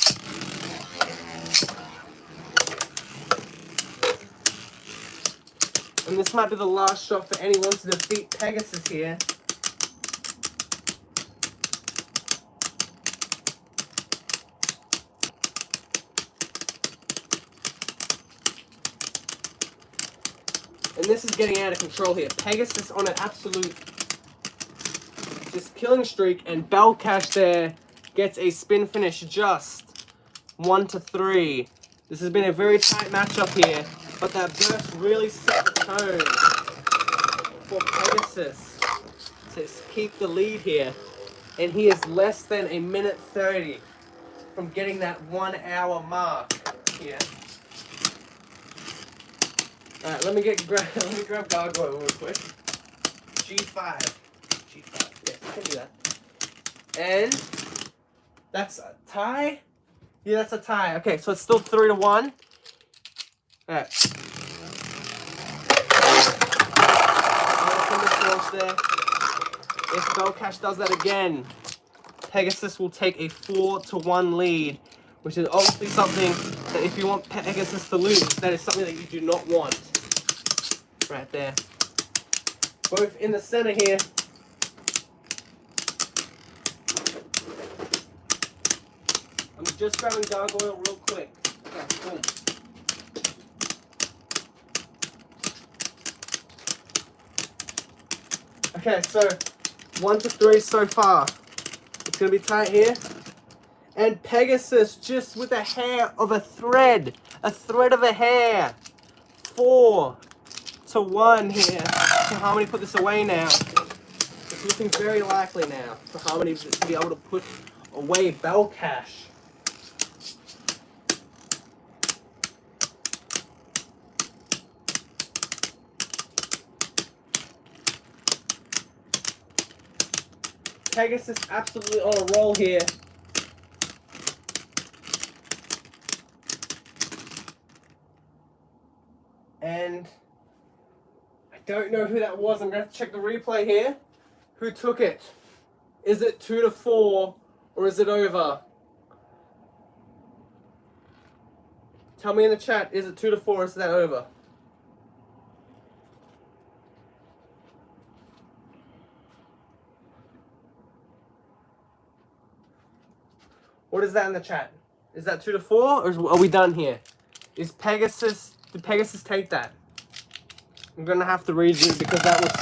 [SPEAKER 1] And this might be the last shot for anyone to defeat Pegasus here. And this is getting out of control here. Pegasus on an absolute just killing streak, and Bell Cache there gets a spin finish just 1-3. This has been a very tight matchup here, but that burst really set the tone for Pegasus to keep the lead here. And he is less than 1:30 from getting that 1 hour mark here. Alright, let me grab Gargoyle real quick. G5. Yes, I can do that. And that's a tie? Yeah, that's a tie. Okay, so it's still 3-1. Alright. There. If Bell Cache does that again, Pegasus will take a 4-1 lead, which is obviously something that if you want Pegasus to lose, that is something that you do not want. Right there. Both in the center here. I'm just grabbing Gargoyle real quick. Okay, boom. Okay, so 1-3 so far. It's going to be tight here. And Pegasus just with a hair of a thread of a hair. 4-1 here. Can Harmony put this away now? It's looking very likely now for Harmony to be able to put away Bell Cache. Pegasus absolutely on a roll here. And I don't know who that was. I'm going to have to check the replay here. Who took it? Is it 2-4 or is it over? Tell me in the chat, is it 2-4 or is that over? What is that in the chat? Is that 2-4 or are we done here? Did Pegasus take that? I'm gonna have to redo because that was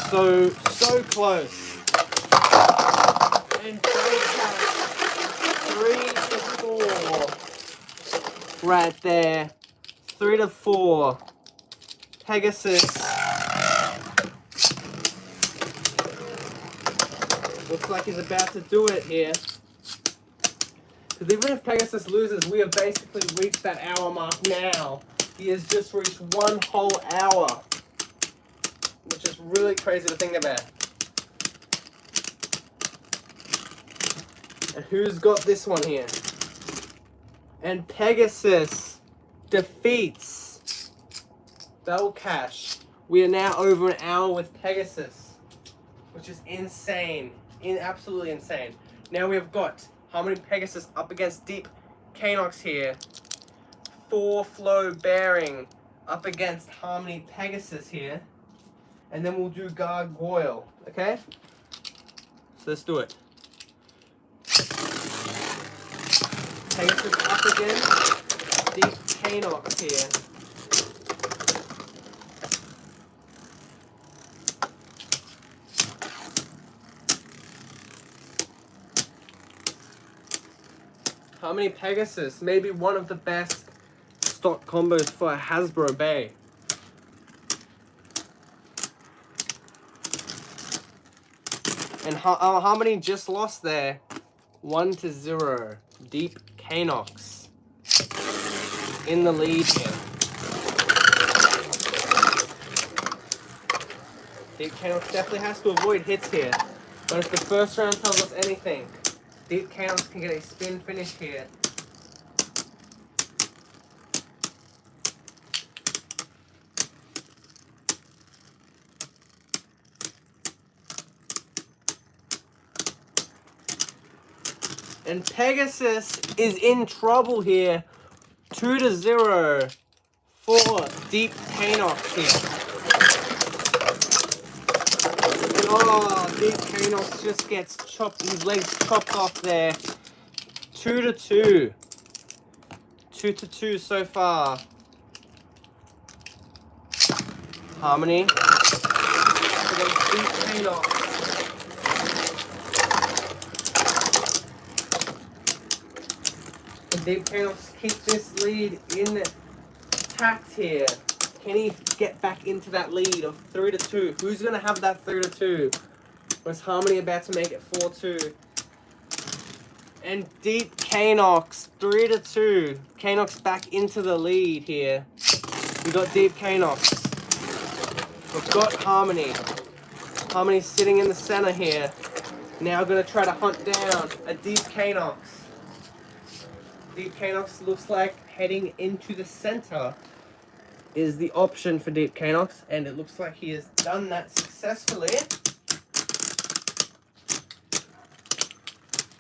[SPEAKER 1] so close. And 3-4. Right there. 3-4. Pegasus Looks like he's about to do it here. Because even if Pegasus loses, we have basically reached that hour mark now. He has just reached 1 whole hour. Which is really crazy to think about. And who's got this one here? And Pegasus defeats Double Cash. We are now over an hour with Pegasus, which is insane. Absolutely insane. Now we've got Harmony Pegasus up against Deep Canox here. 4 Flow Bearing up against Harmony Pegasus here. And then we'll do Gargoyle, okay? So let's do it. Pegasus up against Deep Canox here. Harmony Pegasus, maybe one of the best stock combos for a Hasbro Bay. And Harmony just lost there, 1-0. Deep Canox in the lead here. Deep Canox definitely has to avoid hits here, but if the first round tells us anything, Deep Canox can get a spin finish here. And Pegasus is in trouble here. 2-0 for Deep Canox here. And oh, Deep Canox just gets chopped, his legs chopped off there. 2-2. 2-2 so far. Harmony against Deep Canox. Deep Canox keep this lead intact here. Can he get back into that lead of 3-2? Who's going to have that 3-2? Or is Harmony about to make it 4-2? And Deep Canox, 3-2. Canox back into the lead here. We got Deep Canox. We've got Harmony. Harmony's sitting in the center here. Now going to try to hunt down a Deep Canox. Deep Canox looks like heading into the center is the option for Deep Canox, and it looks like he has done that successfully.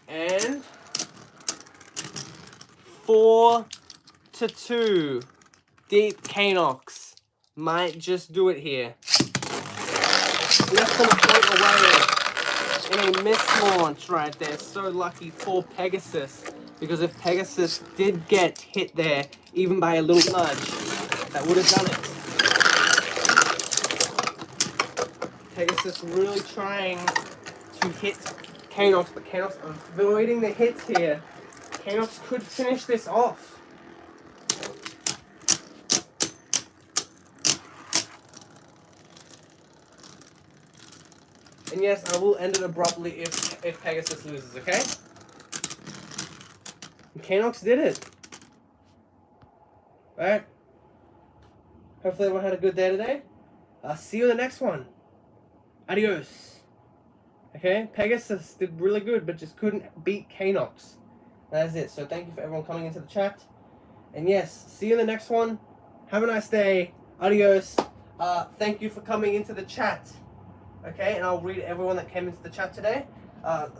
[SPEAKER 1] And 4-2. Deep Canox might just do it here. Less than a point away in a miss launch right there. So lucky for Pegasus. Because if Pegasus did get hit there, even by a little nudge, that would have done it. Pegasus really trying to hit Canox, but Canox avoiding the hits here. Canox could finish this off. And yes, I will end it abruptly if Pegasus loses, okay? Canox did it. Alright. Hopefully everyone had a good day today. I'll see you in the next one. Adios. Okay, Pegasus did really good, but just couldn't beat Canox. That is it. So thank you for everyone coming into the chat. And yes, see you in the next one. Have a nice day. Adios. Thank you for coming into the chat. Okay, and I'll read everyone that came into the chat today.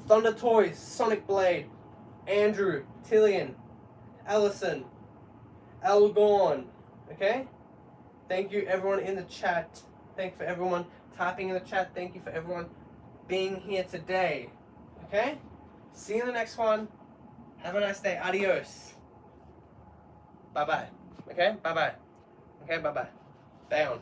[SPEAKER 1] Thunder Toys, Sonic Blade, Andrew, Tillian, Allison, Elgorn, okay? Thank you everyone in the chat. Thank you for everyone typing in the chat. Thank you for everyone being here today, okay? See you in the next one. Have a nice day. Adios. Bye-bye, okay? Bye-bye. Okay, bye-bye. Down.